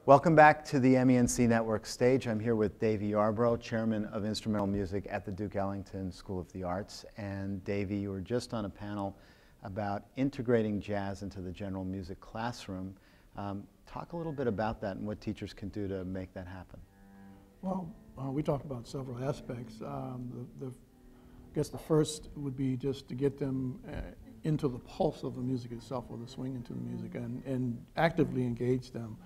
Welcome back to the MENC Network stage. I'm here with Davey Yarborough, Chairman of Instrumental Music at the Duke Ellington School of the Arts. And Davey, you were just on a panel about integrating jazz into the general music classroom. Talk a little bit about that and what teachers can do to make that happen. Well, we talked about several aspects. I guess the first would be just to get them into the pulse of the music itself, or the swing into the music, and actively engage them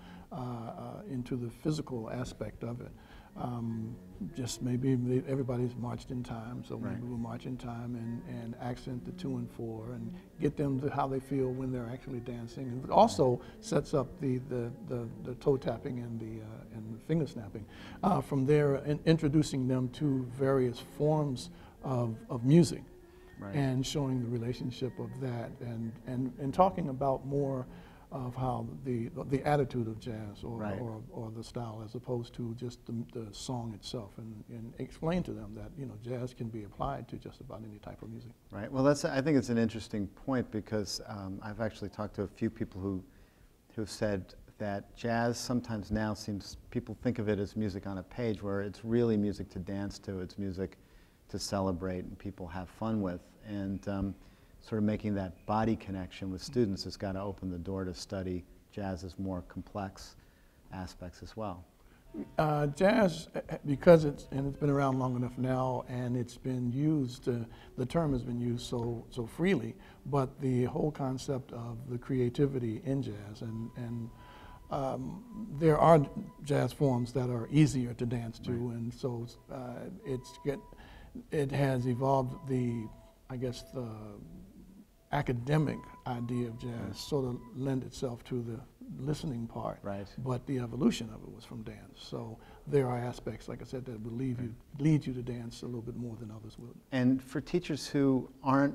into the physical aspect of it. Just maybe everybody's marched in time, so maybe we'll march in time and accent the 2 and 4 and get them to how they feel when they're actually dancing. And it also sets up the toe tapping and the finger snapping. From there, introducing them to various forms of music. Right. And showing the relationship of that, and talking about more of how the attitude of jazz or the style, as opposed to just the song itself, and explain to them that jazz can be applied to just about any type of music. Right. Well, I think it's an interesting point, because I've actually talked to a few people who said that jazz sometimes now people think of it as music on a page, where it's really music to dance to. It's music to celebrate and people have fun with, and sort of making that body connection with students has got to open the door to study jazz's more complex aspects as well. Jazz, because it's been around long enough now, and it's been used, the term has been used so freely, but the whole concept of the creativity in jazz, and there are jazz forms that are easier to dance to, and so it has evolved the academic idea of jazz sort of lend itself to the listening part, but the evolution of it was from dance. So there are aspects, like I said, that would lead you to dance a little bit more than others would. And for teachers who aren't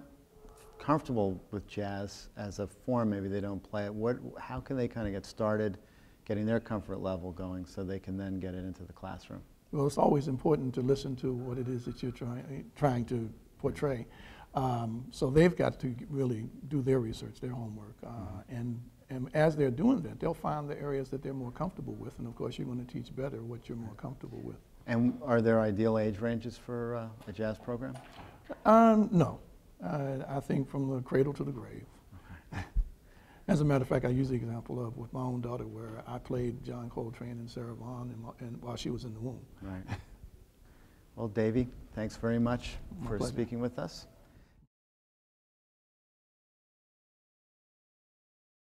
comfortable with jazz as a form, maybe they don't play it, how can they kind of get started getting their comfort level going so they can then get it into the classroom? Well, it's always important to listen to what it is that you're trying to portray. So they've got to really do their research, their homework, and as they're doing that, they'll find the areas that they're more comfortable with, and of course you're going to teach better what you're more comfortable with. And are there ideal age ranges for a jazz program? No. I think from the cradle to the grave. Okay. As a matter of fact, I use the example of with my own daughter, where I played John Coltrane and Sarah Vaughan and while she was in the womb. Right. Well, Davey, thanks very much for speaking with us.